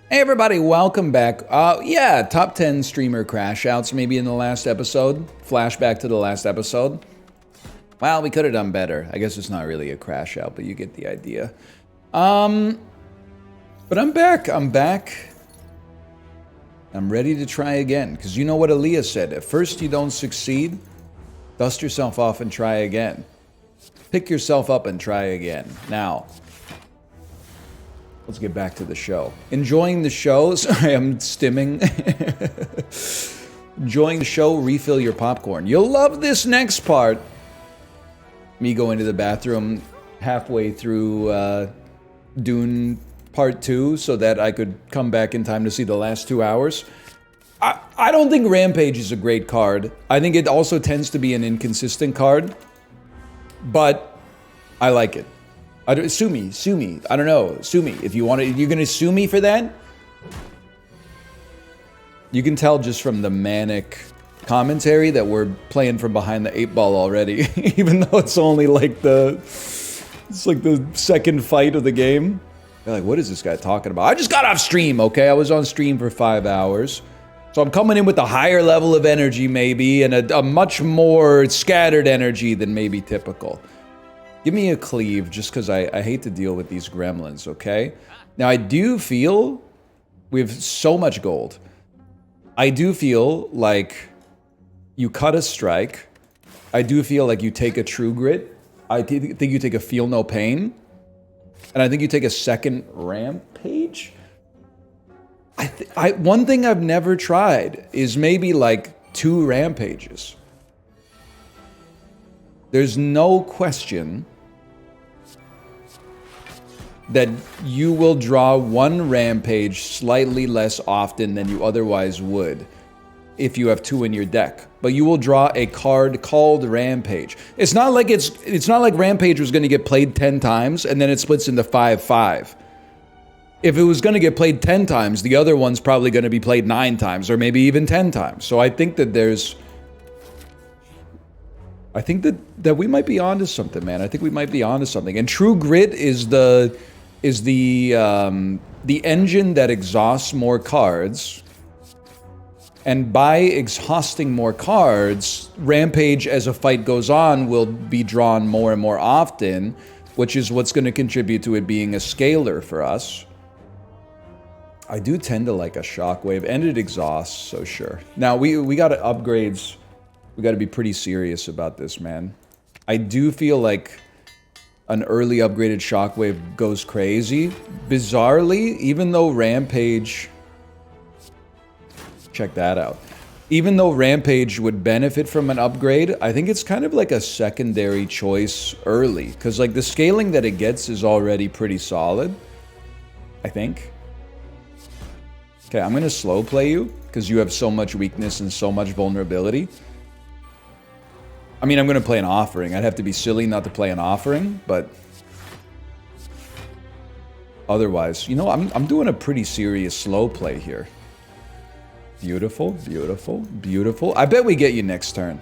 Hey everybody, welcome back. Yeah, top 10 streamer crash outs maybe in the last episode. Flashback to the last episode. Well, we could have done better. I guess it's not really a crash out, but you get the idea. But I'm back. I'm ready to try again. Because you know what Aaliyah said. At first you don't succeed, dust yourself off and try again. Pick yourself up and try again. Now, let's get back to the show. Enjoying the show. Sorry, I'm stimming. Enjoying the show, refill your popcorn. You'll love this next part. Me going to the bathroom halfway through Dune Part 2 so that I could come back in time to see the last 2 hours. I don't think Rampage is a great card. I think it also tends to be an inconsistent card. But I like it. Sue me. I don't know. Sue me. If you want to, you're going to sue me for that? You can tell just from the manic commentary that we're playing from behind the 8 ball already. Even though it's only like it's like the second fight of the game. They're like, what is this guy talking about? I just got off stream, okay? I was on stream for 5 hours. So I'm coming in with a higher level of energy maybe, and a much more scattered energy than maybe typical. Give me a cleave, just because I hate to deal with these gremlins, okay? Now, I do feel we have so much gold. I do feel like you cut a strike. I do feel like you take a true grit. I think you take a feel no pain. And I think you take a second rampage. One thing I've never tried is maybe like 2 rampages. There's no question that you will draw 1 rampage slightly less often than you otherwise would if you have 2 in your deck. But you will draw a card called Rampage. It's not like Rampage was going to get played 10 times and then it splits into 5/5. If it was going to get played 10 times, the other one's probably going to be played 9 times or maybe even 10 times. So I think that that we might be onto something, man. I think we might be onto something. And True Grit is the engine that exhausts more cards. And by exhausting more cards, Rampage as a fight goes on will be drawn more and more often, which is what's going to contribute to it being a scalar for us. I do tend to like a Shockwave, and it exhausts, so sure. Now, we got upgrades. We got to be pretty serious about this, man. I do feel like an early upgraded Shockwave goes crazy. Bizarrely, even though Rampage... Check that out. Even though Rampage would benefit from an upgrade, I think it's kind of like a secondary choice early. Because like the scaling that it gets is already pretty solid. I think. Okay, I'm going to slow play you. Because you have so much weakness and so much vulnerability. I mean, I'm going to play an offering. I'd have to be silly not to play an offering. But otherwise, you know, I'm doing a pretty serious slow play here. Beautiful, beautiful, beautiful. I bet we get you next turn.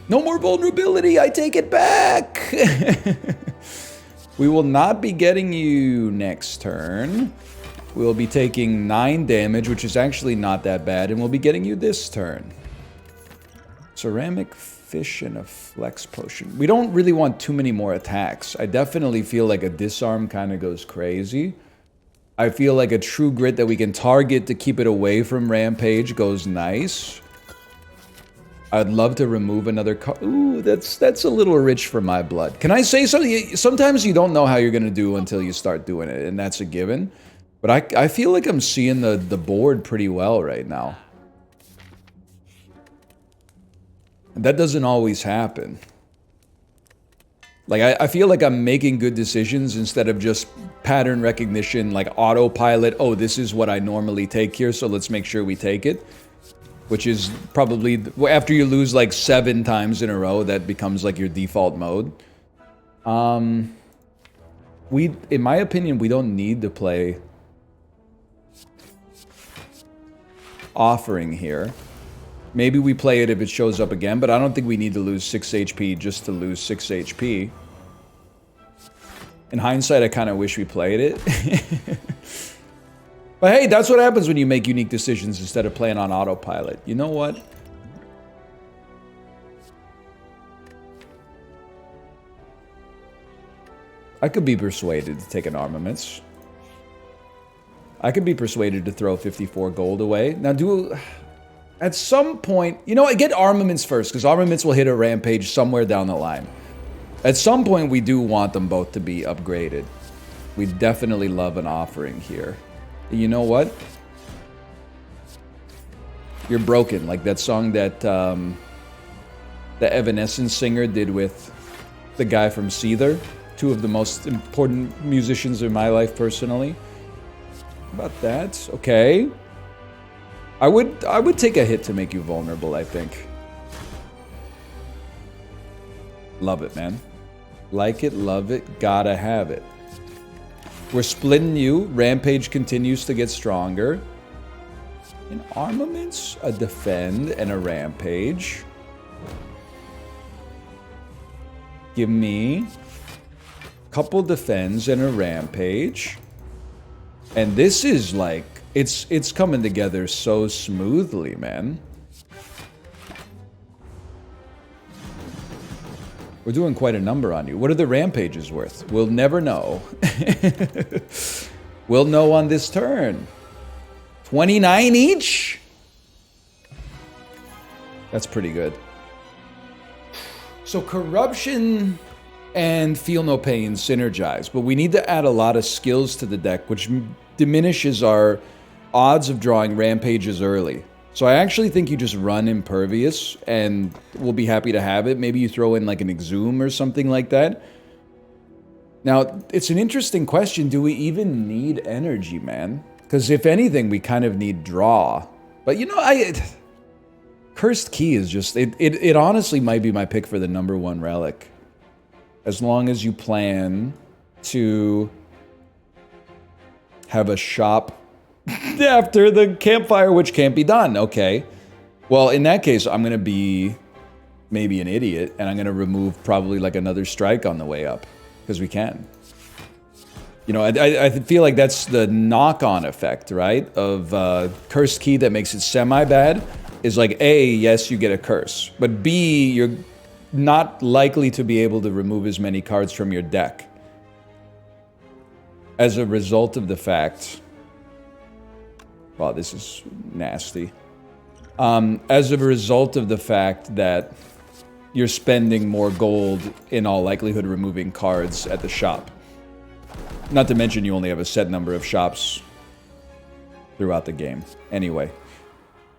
No more vulnerability, I take it back! We will not be getting you next turn. We'll be taking 9 damage, which is actually not that bad, and we'll be getting you this turn. Ceramic fish and a flex potion. We don't really want too many more attacks. I definitely feel like a disarm kind of goes crazy. I feel like a True Grit that we can target to keep it away from Rampage goes nice. I'd love to remove another card. Ooh, that's a little rich for my blood. Can I say something? Sometimes you don't know how you're going to do until you start doing it, and that's a given. But I feel like I'm seeing the board pretty well right now. And that doesn't always happen. Like, I feel like I'm making good decisions instead of just pattern recognition, like autopilot. Oh, this is what I normally take here, so let's make sure we take it. Which is probably, after you lose like 7 times in a row, that becomes like your default mode. In my opinion, we don't need to play offering here. Maybe we play it if it shows up again, but I don't think we need to lose 6 HP just to lose 6 HP. In hindsight, I kind of wish we played it. But hey, that's what happens when you make unique decisions instead of playing on autopilot. You know what? I could be persuaded to take an armaments. I could be persuaded to throw 54 gold away. Now at some point, you know what, get armaments first, because armaments will hit a rampage somewhere down the line. At some point, we do want them both to be upgraded. We definitely love an offering here. And you know what? You're broken, like that song that the Evanescence singer did with the guy from Seether. Two of the most important musicians in my life personally. How about that? Okay. I would take a hit to make you vulnerable, I think. Love it, man. Like it, love it, gotta have it. We're splitting you. Rampage continues to get stronger. In armaments, a defend and a rampage. Give me a couple defends and a rampage. And this is like, it's coming together so smoothly, man. We're doing quite a number on you. What are the rampages worth? We'll never know. We'll know on this turn. 29 each? That's pretty good. So corruption and feel no pain synergize, but we need to add a lot of skills to the deck, which diminishes our odds of drawing rampages early. So I actually think you just run Impervious and we'll be happy to have it. Maybe you throw in like an Exhume or something like that. Now, it's an interesting question. Do we even need energy, man? Because if anything, we kind of need draw. But you know, Cursed Key is just... It honestly might be my pick for the #1 relic. As long as you plan to have a shop after the campfire, which can't be done. Okay. Well, in that case, I'm going to be maybe an idiot, and I'm going to remove probably like another strike on the way up, because we can. You know, I feel like that's the knock-on effect, right, of Cursed Key that makes it semi-bad, is like, A, yes, you get a curse, but B, you're not likely to be able to remove as many cards from your deck as a result of the fact... Wow, this is nasty. As a result of the fact that you're spending more gold, in all likelihood, removing cards at the shop. Not to mention you only have a set number of shops throughout the game. Anyway,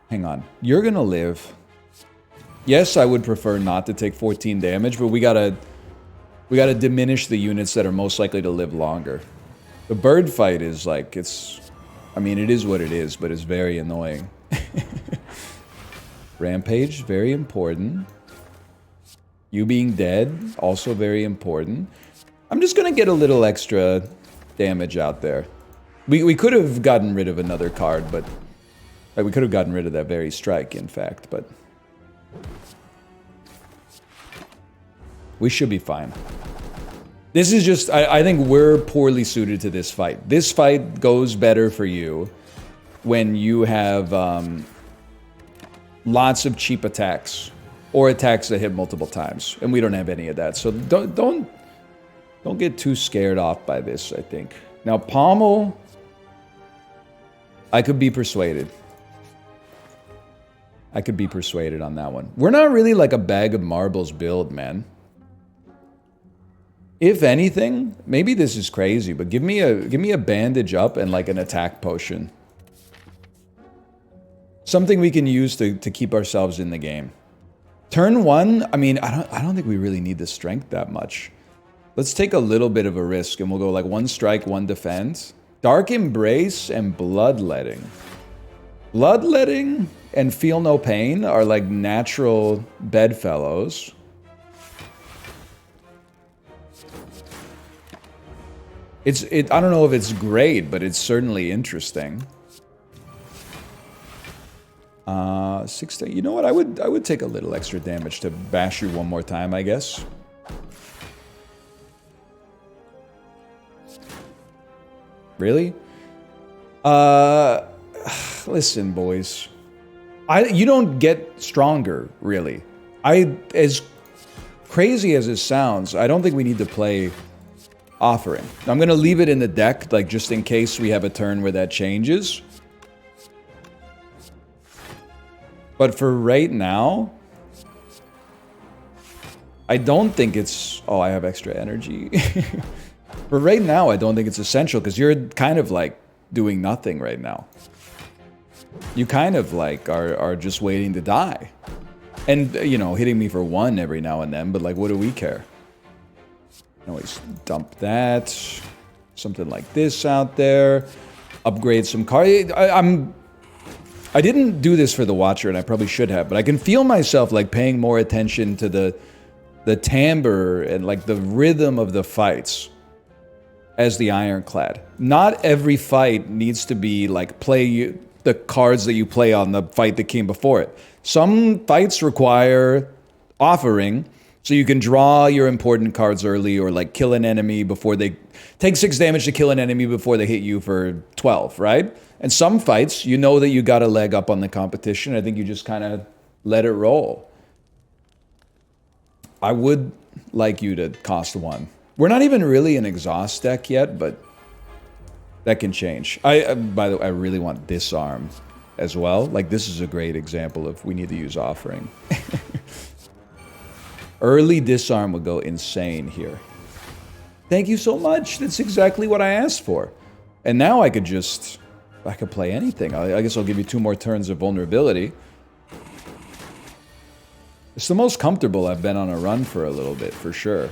hang on. You're gonna live. Yes, I would prefer not to take 14 damage, but we gotta diminish the units that are most likely to live longer. The bird fight is like, I mean, it is what it is, but it's very annoying. Rampage, very important. You being dead, also very important. I'm just gonna get a little extra damage out there. We could have gotten rid of another card, but... we could have gotten rid of that very strike, in fact, but... we should be fine. This is just... I think we're poorly suited to this fight. This fight goes better for you when you have lots of cheap attacks. Or attacks that hit multiple times. And we don't have any of that. So don't get too scared off by this, I think. Now, Pommel... I could be persuaded. I could be persuaded on that one. We're not really like a bag of marbles build, man. If anything, maybe this is crazy, but give me a bandage up and like an attack potion. Something we can use to keep ourselves in the game. Turn 1, I mean, I don't think we really need the strength that much. Let's take a little bit of a risk and we'll go like 1 strike, 1 defense. Dark Embrace and Bloodletting. Bloodletting and Feel No Pain are like natural bedfellows. I don't know if it's great, but it's certainly interesting. 16. You know what? I would take a little extra damage to bash you one more time, I guess. Really? Uh, listen, boys. You don't get stronger, really. As crazy as it sounds, I don't think we need to play Offering. I'm gonna leave it in the deck, like, just in case we have a turn where that changes. But for right now, I don't think it's... Oh, I have extra energy. For right now, I don't think it's essential, because you're kind of, like, doing nothing right now. You kind of, like, are just waiting to die. And, you know, hitting me for 1 every now and then, but, like, what do we care? Always dump that. Something like this out there. Upgrade some car. I didn't do this for the Watcher, and I probably should have, but I can feel myself, like, paying more attention to the timbre and, like, the rhythm of the fights as the Ironclad. Not every fight needs to be, like, play the cards that you play on the fight that came before it. Some fights require offering, so you can draw your important cards early, or, like, kill an enemy before they... Take 6 damage to kill an enemy before they hit you for 12, right? And some fights, you know that you got a leg up on the competition. I think you just kind of let it roll. I would like you to cost 1. We're not even really an exhaust deck yet, but that can change. By the way, I really want Disarm as well. Like, this is a great example of we need to use Offering. Early Disarm would go insane here. Thank you so much. That's exactly what I asked for. And now I could play anything. I guess I'll give you 2 more turns of vulnerability. It's the most comfortable I've been on a run for a little bit, for sure.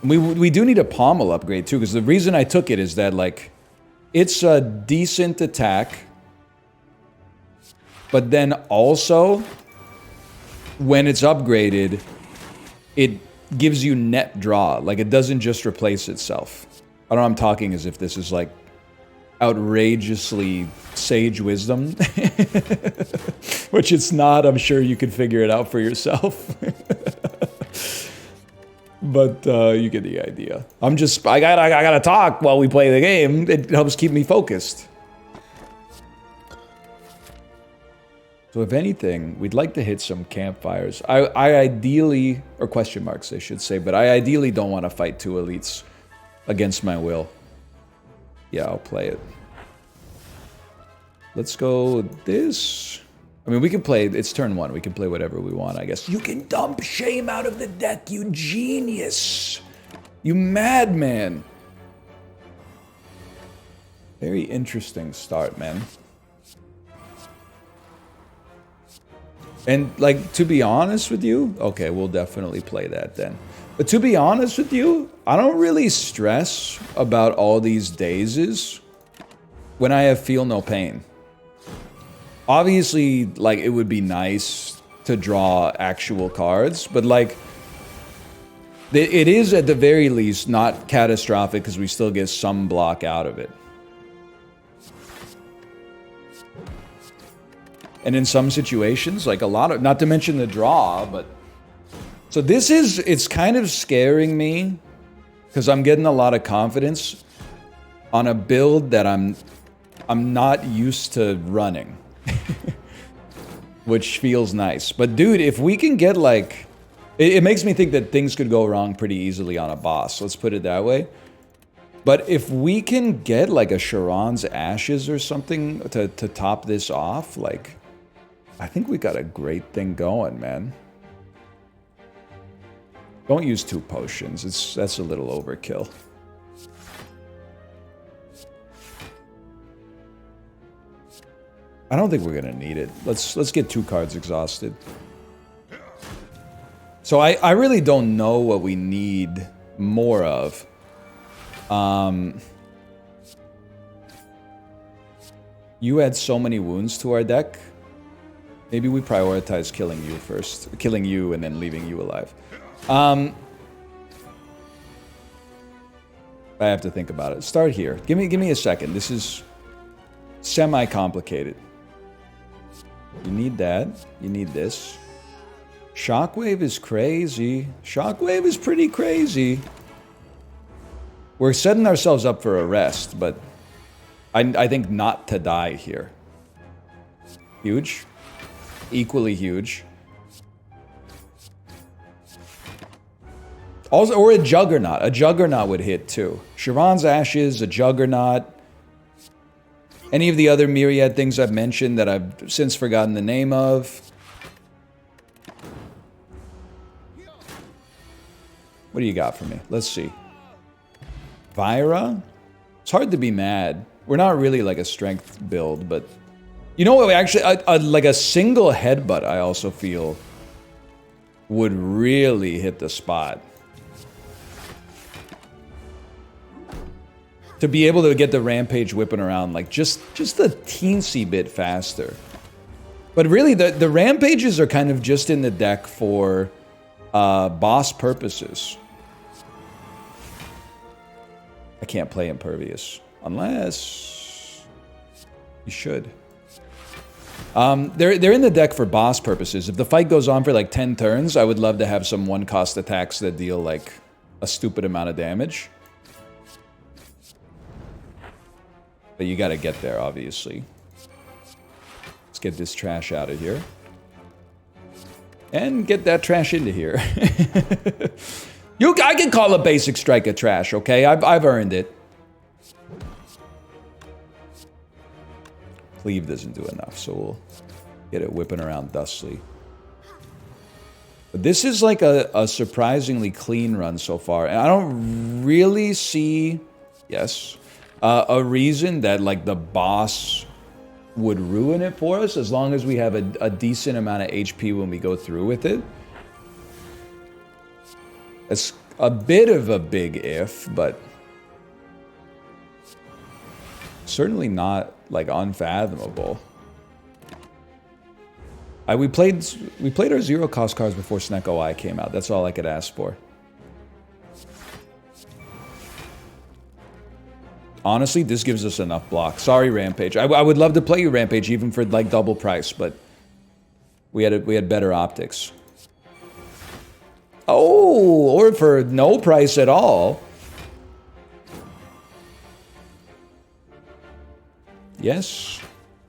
We do need a pommel upgrade too, because the reason I took it is that, like, it's a decent attack, but then also, when it's upgraded, it gives you net draw. Like, it doesn't just replace itself. I don't know, I'm talking as if this is, like, outrageously sage wisdom. Which it's not. I'm sure you could figure it out for yourself. But you get the idea. I gotta talk while we play the game. It helps keep me focused. So if anything, we'd like to hit some campfires. I ideally, or question marks I should say, but I ideally don't want to fight 2 elites against my will. Yeah, I'll play it. Let's go with this. I mean, we can play, it's turn 1. We can play whatever we want, I guess. You can dump Shame out of the deck, you genius. You madman. Very interesting start, man. And, like, to be honest with you, okay, we'll definitely play that then. But to be honest with you, I don't really stress about all these dazes when I have Feel No Pain. Obviously, like, it would be nice to draw actual cards, but, like, it is at the very least not catastrophic because we still get some block out of it. And in some situations, like a lot of, not to mention the draw, but... So this is, it's kind of scaring me, because I'm getting a lot of confidence on a build that I'm not used to running. Which feels nice. But dude, if we can get, like... It makes me think that things could go wrong pretty easily on a boss, let's put it that way. But if we can get, like, a Sharon's Ashes or something to top this off, like... I think we got a great thing going, man. Don't use 2 potions. That's a little overkill. I don't think we're gonna need it. Let's get 2 cards exhausted. So I really don't know what we need more of. You add so many wounds to our deck. Maybe we prioritize killing you first. Killing you and then leaving you alive. I have to think about it. Start here. Give me a second. This is semi-complicated. You need that. You need this. Shockwave is crazy. Shockwave is pretty crazy. We're setting ourselves up for a rest, but I think not to die here. Huge. Equally huge. Also, or a Juggernaut. A Juggernaut would hit too. Sharon's Ashes, a Juggernaut. Any of the other myriad things I've mentioned that I've since forgotten the name of. What do you got for me? Let's see. Vira? It's hard to be mad. We're not really like a strength build, but... You know what? Actually, like a single headbutt, I also feel would really hit the spot. To be able to get the Rampage whipping around like just a teensy bit faster. But really, the Rampages are kind of just in the deck for boss purposes. I can't play Impervious. Unless... You should. They're in the deck for boss purposes. If the fight goes on for like 10 turns, I would love to have some one-cost attacks that deal like a stupid amount of damage. But you gotta get there, obviously. Let's get this trash out of here. And get that trash into here. I can call a basic strike a trash, okay? I've earned it. Cleave doesn't do enough, so we'll get it whipping around thusly. But this is like a surprisingly clean run so far. And I don't really see... Yes. A reason that like the boss would ruin it for us, as long as we have a decent amount of HP when we go through with it. It's a bit of a big if, but certainly not like unfathomable. We played our zero cost cards before Snek OI came out. That's all I could ask for. Honestly, this gives us enough block. Sorry, Rampage. I would love to play you Rampage even for like double price, but we had better optics. Oh, or for no price at all. Yes.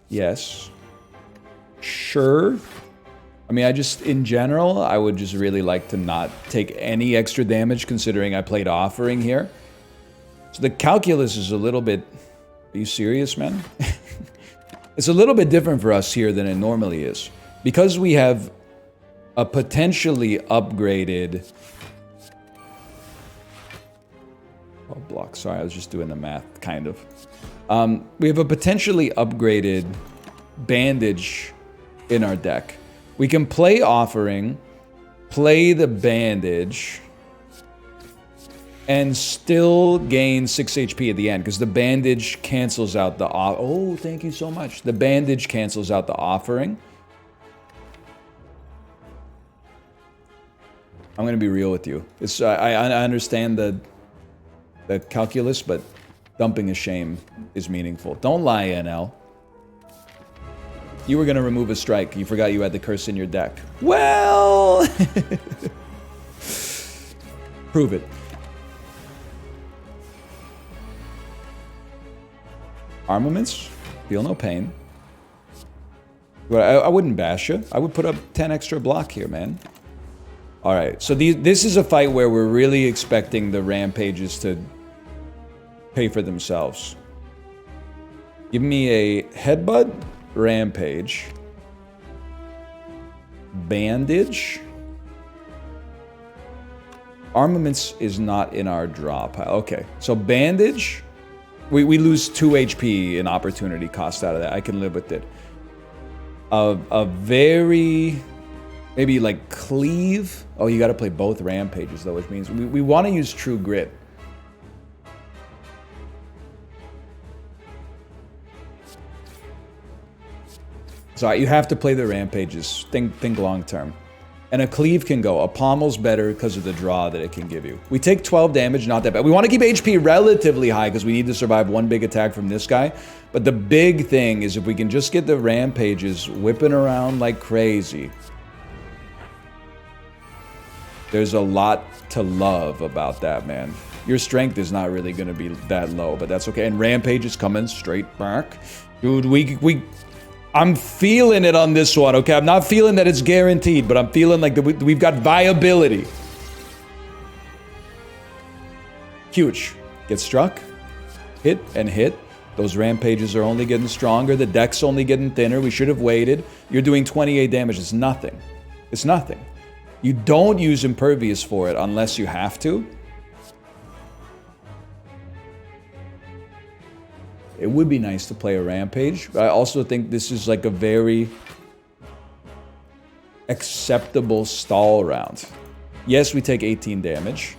Yes. Sure. I mean, in general, I would just really like to not take any extra damage considering I played Offering here. So the calculus is a little bit... Are you serious, man? It's a little bit different for us here than it normally is. Because we have a potentially upgraded... Oh, block. Sorry, I was just doing the math, kind of. We have a potentially upgraded Bandage in our deck. We can play Offering, play the Bandage... and still gain 6 HP at the end, because the Bandage cancels out the... Oh, thank you so much. The Bandage cancels out the Offering. I'm going to be real with you. I understand the calculus, but dumping a shame is meaningful. Don't lie, NL. You were going to remove a strike. You forgot you had the curse in your deck. Well... Prove it. Armaments, feel no pain. But I wouldn't bash you. I would put up 10 extra block here, man. Alright, so this is a fight where we're really expecting the Rampages to pay for themselves. Give me a Headbutt, Rampage, Bandage. Armaments is not in our draw pile. Okay, so Bandage... We lose 2 HP in opportunity cost out of that. I can live with it. A very... Maybe like Cleave. Oh, you gotta play both Rampages though, which means we want to use True Grit. So you have to play the Rampages. Think long term. And a Cleave can go. A Pommel's better because of the draw that it can give you. We take 12 damage, not that bad. We want to keep HP relatively high because we need to survive one big attack from this guy. But the big thing is if we can just get the Rampages whipping around like crazy. There's a lot to love about that, man. Your strength is not really going to be that low, but that's okay. And Rampage is coming straight back. Dude, I'm feeling it on this one, okay? I'm not feeling that it's guaranteed, but I'm feeling like we've got viability. Huge. Get struck. Hit and hit. Those rampages are only getting stronger. The deck's only getting thinner. We should have waited. You're doing 28 damage. It's nothing. It's nothing. You don't use Impervious for it unless you have to. It would be nice to play a Rampage. But I also think this is like a very acceptable stall round. Yes, we take 18 damage.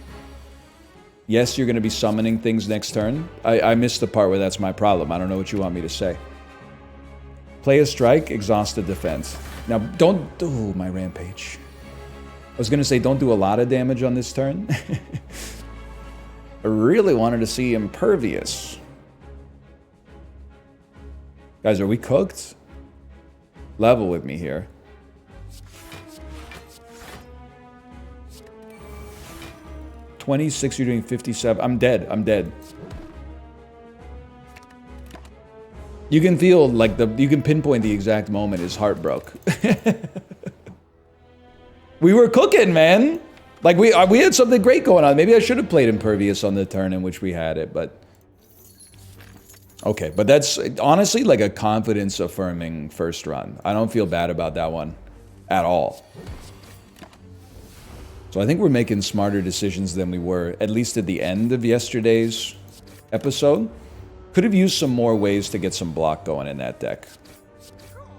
Yes, you're going to be summoning things next turn. I missed the part where that's my problem. I don't know what you want me to say. Play a strike, exhaust the defense. Now, don't do my Rampage. I was going to say don't do a lot of damage on this turn. I really wanted to see Impervious. Guys, are we cooked? Level with me here. $26, you're doing 57. I'm dead. I'm dead. You can feel like you can pinpoint the exact moment his heart broke. We were cooking, man. Like we had something great going on. Maybe I should have played Impervious on the turn in which we had it, but okay. But that's honestly like a confidence affirming first run. I don't feel bad about that one at all. So I think we're making smarter decisions than we were, at least at the end of yesterday's episode. Could have used some more ways to get some block going in that deck.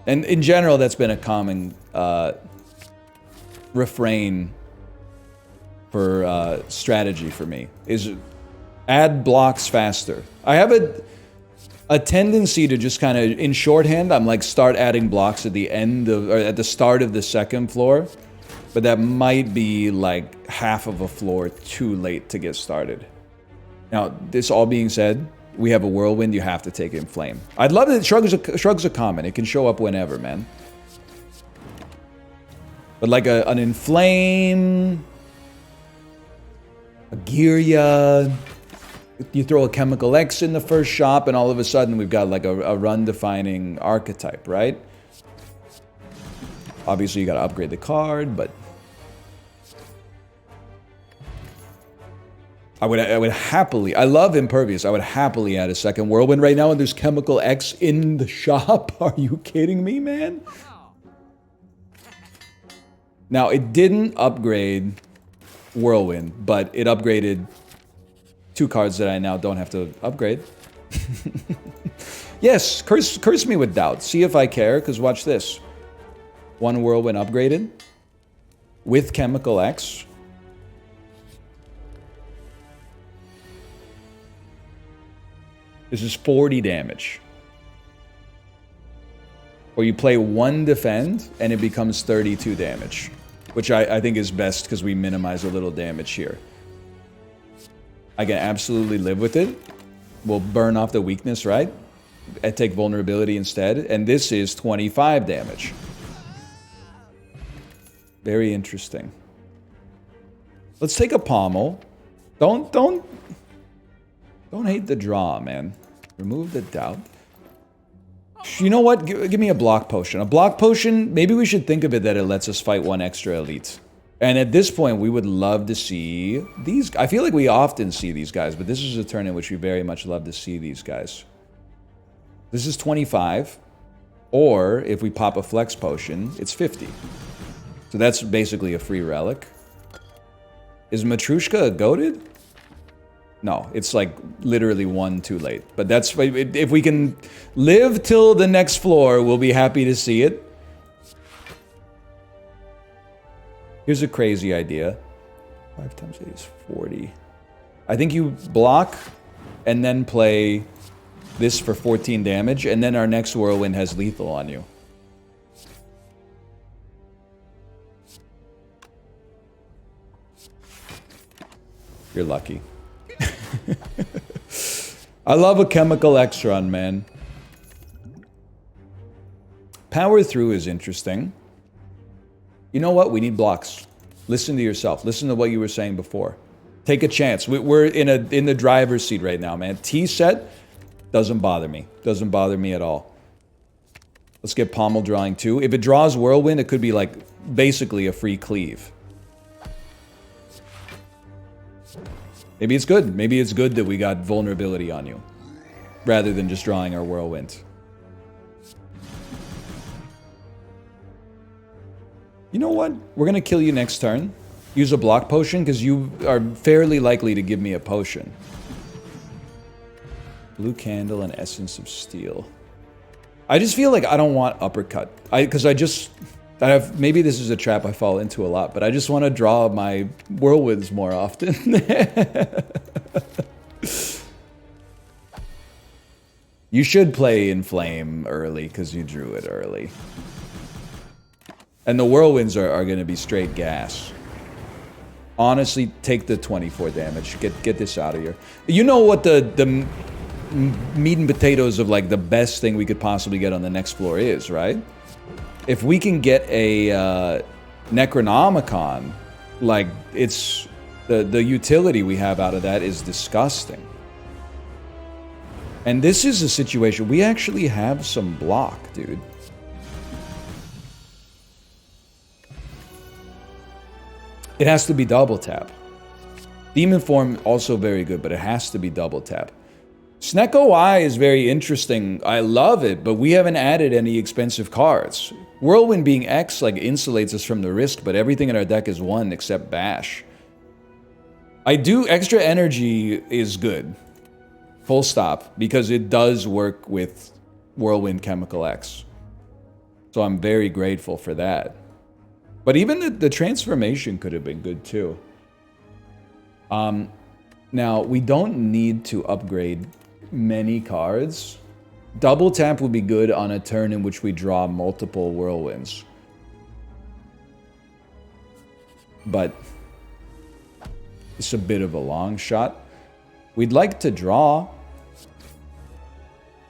And in general, that's been a common refrain for strategy for me, is add blocks faster. I have a tendency to just kind of, in shorthand, I'm like start adding blocks at the end of, or at the start of the second floor. But that might be like half of a floor too late to get started. Now, this all being said, we have a Whirlwind, you have to take Inflame. I'd love that Shrugs are common. It can show up whenever, man. But like an Inflame, a Girya, you throw a Chemical X in the first shop and all of a sudden we've got like a run-defining archetype, right? Obviously, you gotta upgrade the card, but I would happily, I love Impervious, I would happily add a second Whirlwind right now, and there's Chemical X in the shop. Are you kidding me, man? Now, it didn't upgrade Whirlwind, but it upgraded 2 cards that I now don't have to upgrade. Yes, curse me with doubt. See if I care, because watch this. 1 Whirlwind upgraded with Chemical X. This is 40 damage. Or you play 1 defend and it becomes 32 damage, which I think is best because we minimize a little damage here. I can absolutely live with it. We'll burn off the weakness, right? I take vulnerability instead, and this is 25 damage. Very interesting. Let's take a pommel. Don't hate the draw, man. Remove the doubt. You know what? Give me a block potion. A block potion, maybe we should think of it that it lets us fight 1 extra elite. And at this point, we would love to see these. I feel like we often see these guys, but this is a turn in which we very much love to see these guys. This is 25. Or, if we pop a flex potion, it's 50. So that's basically a free relic. Is Matrushka a goated? No, it's like literally 1 too late. But that's, if we can live till the next floor, we'll be happy to see it. Here's a crazy idea. 5 times 8 is 40. I think you block and then play this for 14 damage, and then our next Whirlwind has lethal on you. You're lucky. I love a Chemical X run, man. Power through is interesting. You know what? We need blocks. Listen to yourself. Listen to what you were saying before. Take a chance. We're in the driver's seat right now, man. T set doesn't bother me. Doesn't bother me at all. Let's get pommel drawing too. If it draws whirlwind, it could be like basically a free cleave. Maybe it's good. Maybe it's good that we got vulnerability on you, rather than just drawing our whirlwind. You know what? We're gonna kill you next turn. Use a block potion, because you are fairly likely to give me a potion. Blue candle and essence of steel. I just feel like I don't want uppercut. Because I have, maybe this is a trap I fall into a lot, but I just want to draw my whirlwinds more often. You should play Inflame early, because you drew it early. And the whirlwinds are going to be straight gas. Honestly, take the 24 damage. Get this out of here. You know what the meat and potatoes of like the best thing we could possibly get on the next floor is, right? If we can get a Necronomicon, like it's the utility we have out of that is disgusting. And this is a situation we actually have some block, dude. It has to be double tap. Demon form also very good, but it has to be double tap. Snecko Eye is very interesting. I love it, but we haven't added any expensive cards. Whirlwind being X like insulates us from the risk, but everything in our deck is 1 except Bash. Extra energy is good. Full stop, because it does work with Whirlwind Chemical X. So I'm very grateful for that. But even the transformation could have been good too. Now, we don't need to upgrade many cards. Double tap would be good on a turn in which we draw multiple whirlwinds. But it's a bit of a long shot. We'd like to draw.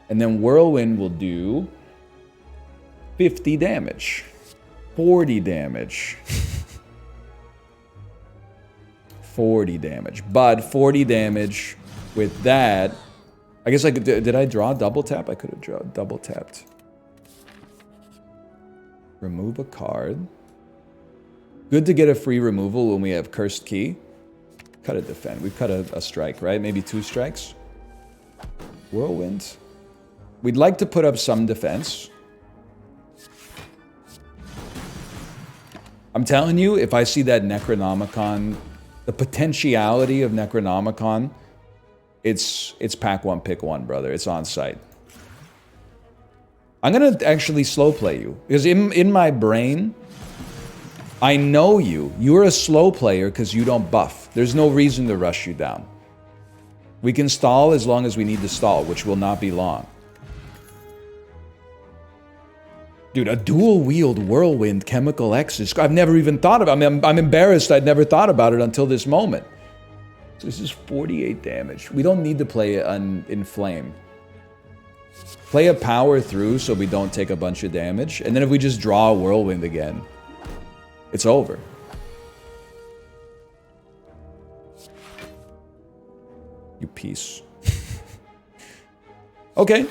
And then whirlwind will do 50 damage. 40 damage. 40 damage. But 40 damage with that. I guess I could. Did I draw double tap? I could have drawn double tapped. Remove a card. Good to get a free removal when we have Cursed Key. Cut a defend. We've cut a strike, right? Maybe 2 strikes. Whirlwind. We'd like to put up some defense. I'm telling you, if I see that Necronomicon, the potentiality of Necronomicon, it's pack 1, pick 1, brother. It's on site. I'm going to actually slow play you. Because in my brain, I know you. You're a slow player because you don't buff. There's no reason to rush you down. We can stall as long as we need to stall, which will not be long. Dude, a dual-wield whirlwind chemical X is... I've never even thought about it. I mean, I'm embarrassed I'd never thought about it until this moment. So this is 48 damage. We don't need to play it in flame. Play a power through so we don't take a bunch of damage. And then if we just draw a whirlwind again, it's over. You piece. Okay.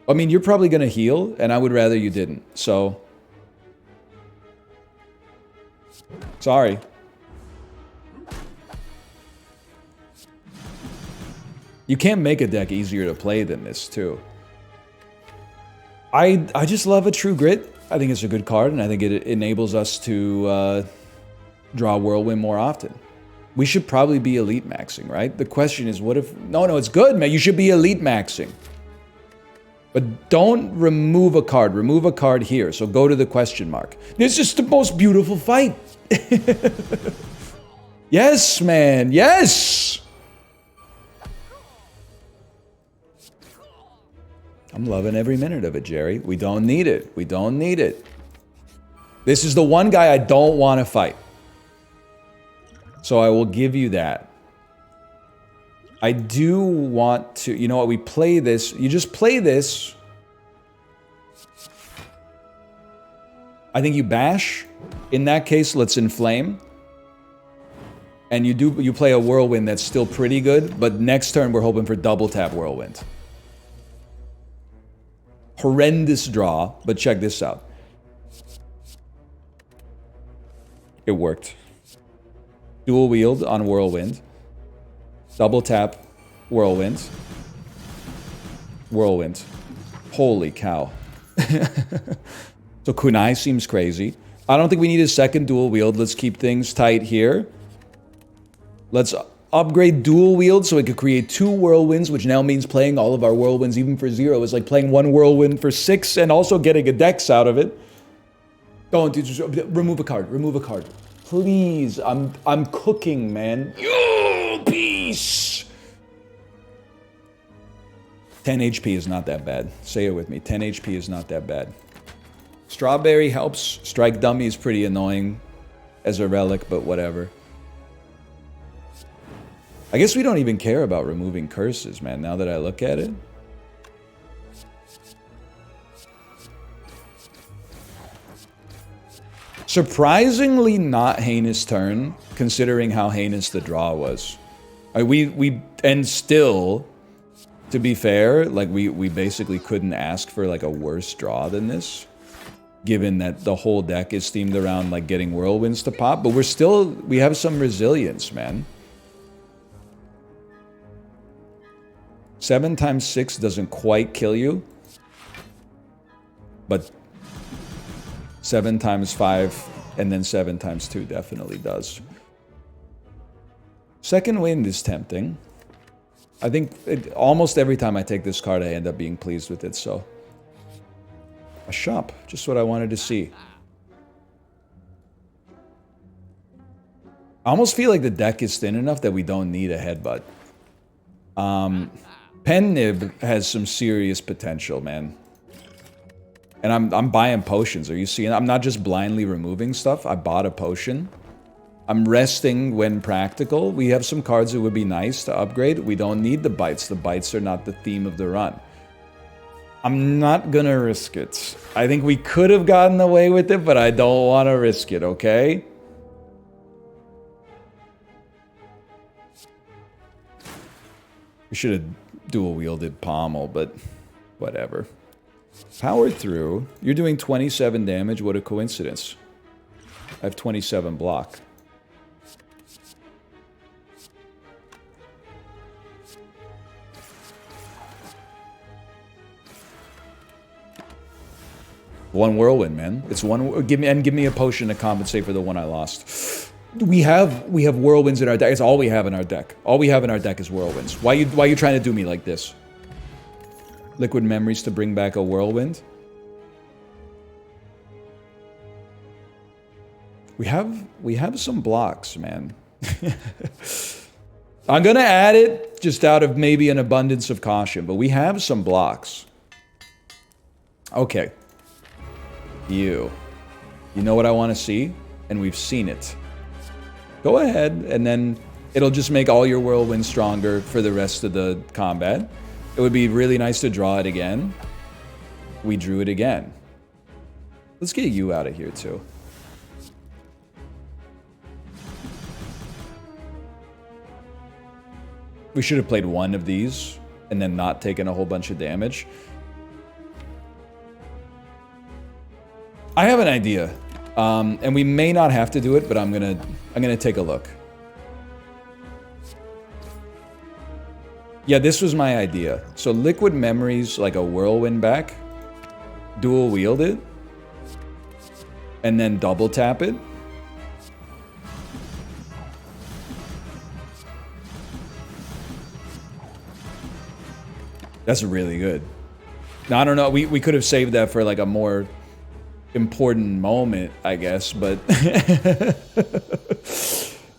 I mean, you're probably going to heal, and I would rather you didn't. So, sorry. You can't make a deck easier to play than this, too. I just love a True Grit. I think it's a good card, and I think it enables us to draw Whirlwind more often. We should probably be elite maxing, right? The question is, what if... No, it's good, man. You should be elite maxing. But don't remove a card. Remove a card here. So go to the question mark. This is the most beautiful fight. Yes, man. Yes! I'm loving every minute of it, Jerry. We don't need it. We don't need it. This is the one guy I don't want to fight. So I will give you that. I do want to... You know what? We play this. You just play this. I think you bash. In that case, let's inflame. And you play a Whirlwind that's still pretty good, but next turn we're hoping for double tap Whirlwind. Horrendous draw, but check this out. It worked. Dual wield on Whirlwind. Double tap Whirlwind. Whirlwind. Holy cow. So Kunai seems crazy. I don't think we need a second dual wield. Let's keep things tight here. Let's upgrade dual wield so it could create 2 Whirlwinds, which now means playing all of our Whirlwinds even for 0 is like playing 1 Whirlwind for 6 and also getting a dex out of it. Don't just remove a card. Remove a card. Please. I'm cooking, man. Yo, peace. 10 HP is not that bad. Say it with me. 10 HP is not that bad. Strawberry helps. Strike Dummy is pretty annoying as a relic, but whatever. I guess we don't even care about removing curses, man, now that I look at it. Surprisingly not heinous turn, considering how heinous the draw was. And still, to be fair, like we basically couldn't ask for like a worse draw than this. Given that the whole deck is themed around like getting Whirlwinds to pop, but we have some resilience, man. 7 times 6 doesn't quite kill you. But 7 times 5 and then 7 times 2 definitely does. Second wind is tempting. I think almost every time I take this card, I end up being pleased with it, so. A shop, just what I wanted to see. I almost feel like the deck is thin enough that we don't need a headbutt. Pen Nib has some serious potential, man. And I'm buying potions. Are you seeing? I'm not just blindly removing stuff. I bought a potion. I'm resting when practical. We have some cards that would be nice to upgrade. We don't need the bites. The bites are not the theme of the run. I'm not gonna risk it. I think we could have gotten away with it, but I don't want to risk it, okay? We should have dual-wielded Pommel, but whatever. Power through. You're doing 27 damage. What a coincidence. I have 27 block. One Whirlwind, man. It's one. Give me a potion to compensate for the one I lost. We have Whirlwinds in our deck. It's all we have in our deck. All we have in our deck is Whirlwinds. Why you trying to do me like this? Liquid Memories to bring back a Whirlwind. We have some blocks, man. I'm gonna add it just out of maybe an abundance of caution, but we have some blocks. Okay. You know what I want to see? And we've seen it. Go ahead, and then it'll just make all your Whirlwinds stronger for the rest of the combat. It would be really nice to draw it again. We drew it again. Let's get you out of here, too. We should have played one of these, and then not taken a whole bunch of damage. I have an idea, and we may not have to do it, but I'm gonna take a look. Yeah, this was my idea. So Liquid Memories, like a Whirlwind back, dual wield it, and then double tap it. That's really good. Now, I don't know, we could have saved that for like a more important moment, I guess, but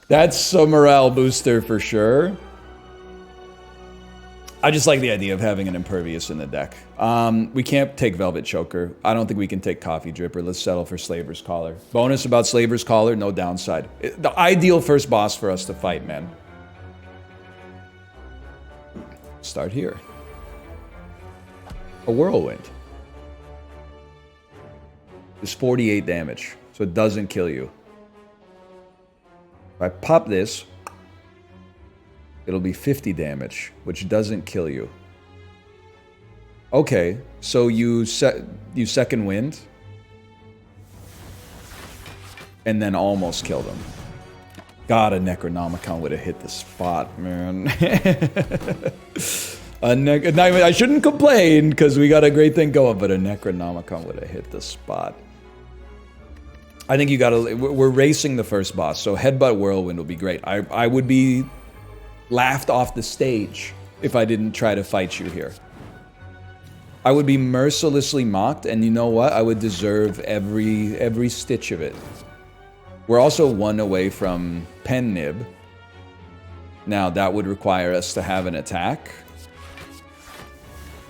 that's a morale booster for sure. I just like the idea of having an Impervious in the deck. We can't take Velvet Choker. I don't think we can take Coffee Dripper. Let's settle for Slaver's Collar. Bonus about Slaver's Collar, no downside. The ideal first boss for us to fight, man. Start here. A Whirlwind. It's 48 damage, so it doesn't kill you. If I pop this, It'll be 50 damage, which doesn't kill you. Okay, so you second wind. And then almost killed him. God, a Necronomicon would have hit the spot, man. I shouldn't complain, because we got a great thing going, but a Necronomicon would have hit the spot. I think you gotta... We're racing the first boss, so Headbutt Whirlwind will be great. I would be laughed off the stage if I didn't try to fight you here. I would be mercilessly mocked, and you know what? I would deserve every stitch of it. We're also one away from Pen Nib. Now, that would require us to have an attack.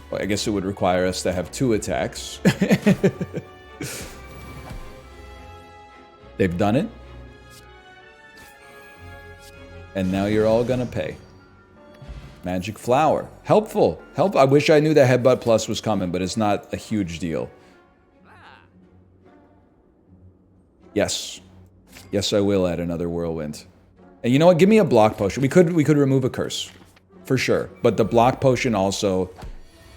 Well, I guess it would require us to have 2 attacks. They've done it. And now you're all gonna pay. Magic Flower. Helpful. I wish I knew that Headbutt Plus was coming, but it's not a huge deal. Yes. Yes, I will add another Whirlwind. And you know what? Give me a block potion. We could remove a curse. For sure. But the block potion also...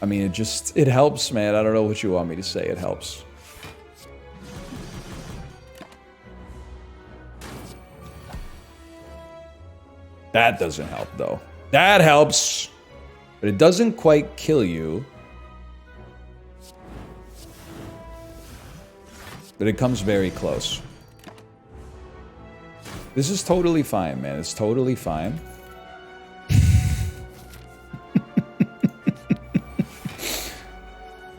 I mean, it helps, man. I don't know what you want me to say. It helps. That doesn't help, though. That helps! But it doesn't quite kill you. But it comes very close. This is totally fine, man. It's totally fine.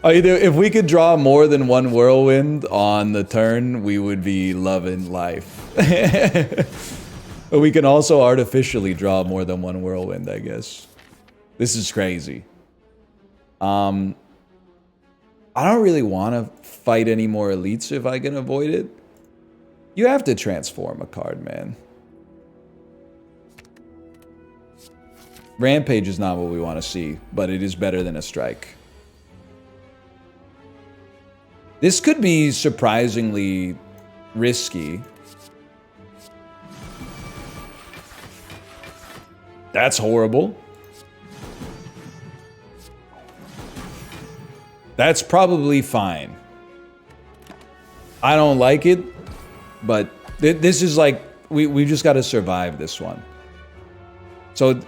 If we could draw more than 1 Whirlwind on the turn, we would be loving life. But we can also artificially draw more than 1 Whirlwind, I guess. This is crazy. I don't really want to fight any more elites if I can avoid it. You have to transform a card, man. Rampage is not what we want to see, but it is better than a strike. This could be surprisingly risky. That's horrible. That's probably fine. I don't like it, but this is like, we just got to survive this one. So,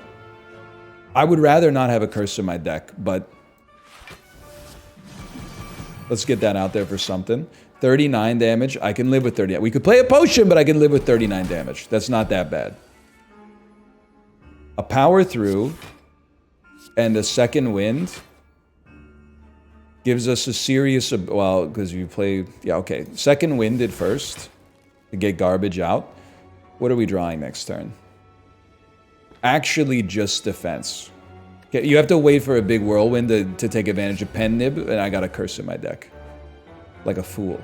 I would rather not have a curse in my deck, but let's get that out there for something. 39 damage, I can live with 30. We could play a potion, but I can live with 39 damage. That's not that bad. A power through and a second wind gives us a serious, well, because you play, yeah, okay. Second wind at first to get garbage out. What are we drawing next turn? Actually just defense. Okay, you have to wait for a big whirlwind to take advantage of Pen Nib, and I got a curse in my deck. Like a fool.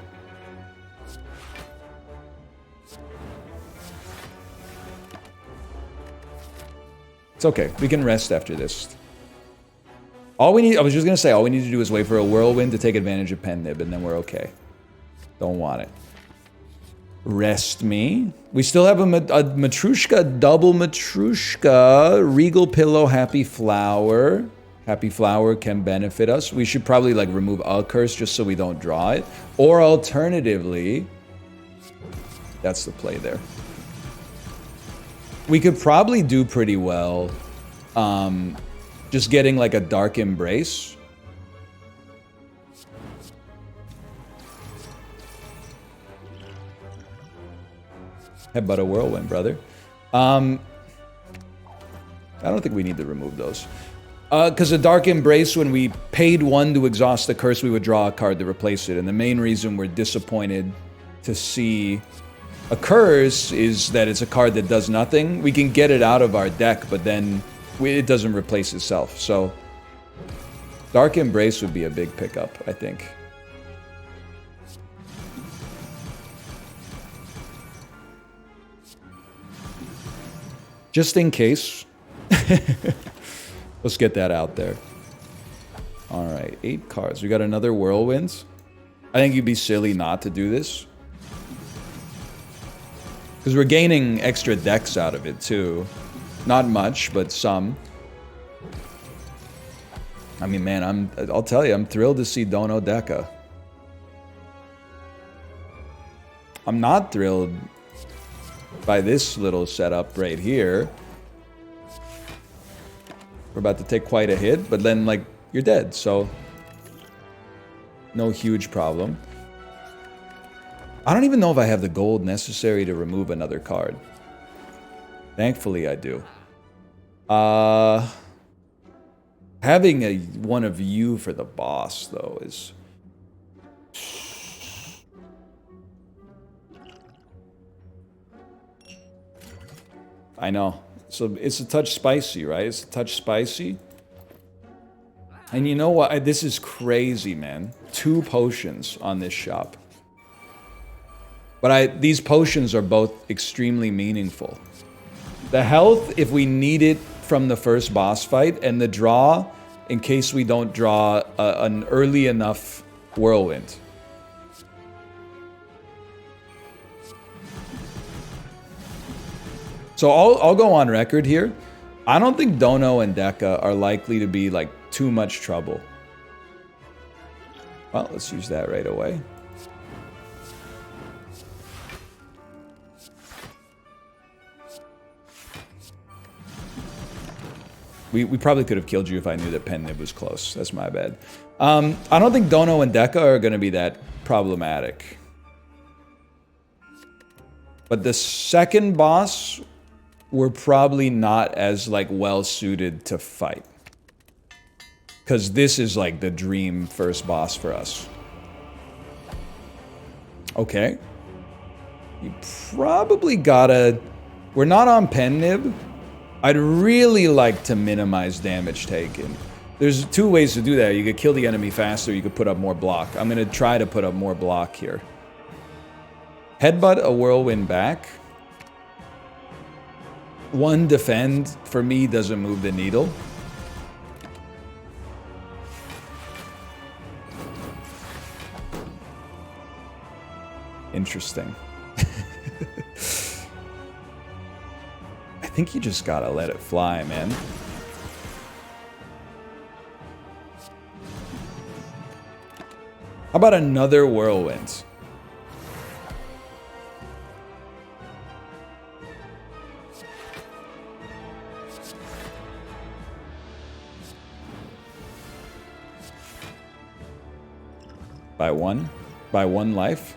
It's okay. We can rest after this. All we need, I was just going to say, all we need to do is wait for a whirlwind to take advantage of Pen Nib, and then we're okay. Don't want it. Rest me. We still have a Matrushka, double Matrushka, Regal Pillow, Happy Flower. Happy Flower can benefit us. We should probably like remove a curse just so we don't draw it. Or alternatively, that's the play there. We could probably do pretty well just getting like a Dark Embrace. Headbutt a Whirlwind, brother. I don't think we need to remove those. Because a Dark Embrace, when we paid 1 to exhaust the curse, we would draw a card to replace it. And the main reason we're disappointed to see a curse is that it's a card that does nothing. We can get it out of our deck, but then it doesn't replace itself. So Dark Embrace would be a big pickup, I think. Just in case. Let's get that out there. Alright, 8 cards. We got another Whirlwind. I think you'd be silly not to do this. Because we're gaining extra decks out of it, too. Not much, but some. I mean, man, I'll tell you, I'm thrilled to see Dono Deca. I'm not thrilled by this little setup right here. We're about to take quite a hit, but then, like, you're dead, so no huge problem. I don't even know if I have the gold necessary to remove another card. Thankfully, I do. Having one of you for the boss, though, is... I know. So it's a touch spicy, right? It's a touch spicy. And you know what? This is crazy, man. 2 potions on this shop. But these potions are both extremely meaningful. The health, if we need it from the first boss fight, and the draw, in case we don't draw an early enough whirlwind. So I'll go on record here. I don't think Dono and Deca are likely to be, like, too much trouble. Well, let's use that right away. We probably could have killed you if I knew that Pen Nib was close. That's my bad. I don't think Dono and Deca are going to be that problematic. But the second boss, we're probably not as, like, well-suited to fight. Because this is, like, the dream first boss for us. Okay. You probably gotta... We're not on Pen Nib. I'd really like to minimize damage taken. There's 2 ways to do that. You could kill the enemy faster, you could put up more block. I'm gonna try to put up more block here. Headbutt a whirlwind back. 1 defend, for me, doesn't move the needle. Interesting. I think you just gotta let it fly, man. How about another whirlwind? By 1? By 1 life?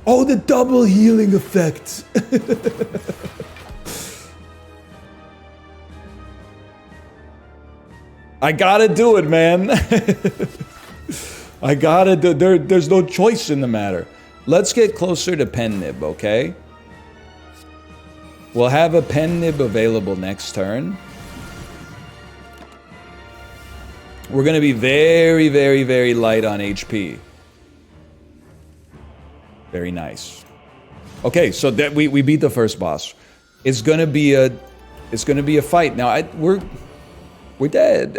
Oh, the double healing effect! I gotta do it, man. I gotta do it. There's no choice in the matter. Let's get closer to Pen Nib, okay? We'll have a Pen Nib available next turn. We're gonna be very, very, very light on HP. Very nice. Okay, so that we beat the first boss. It's gonna be a fight. Now we're dead.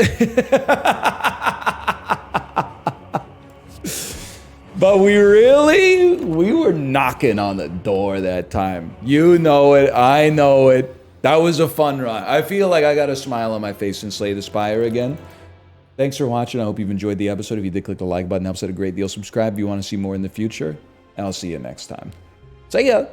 But we were knocking on the door that time. You know it, I know it. That was a fun run. I feel like I got a smile on my face and slay the Spire again. Thanks for watching. I hope you've enjoyed the episode. If you did, click the like button. Helps out a great deal. Subscribe if you want to see more in the future. And I'll see you next time. See ya!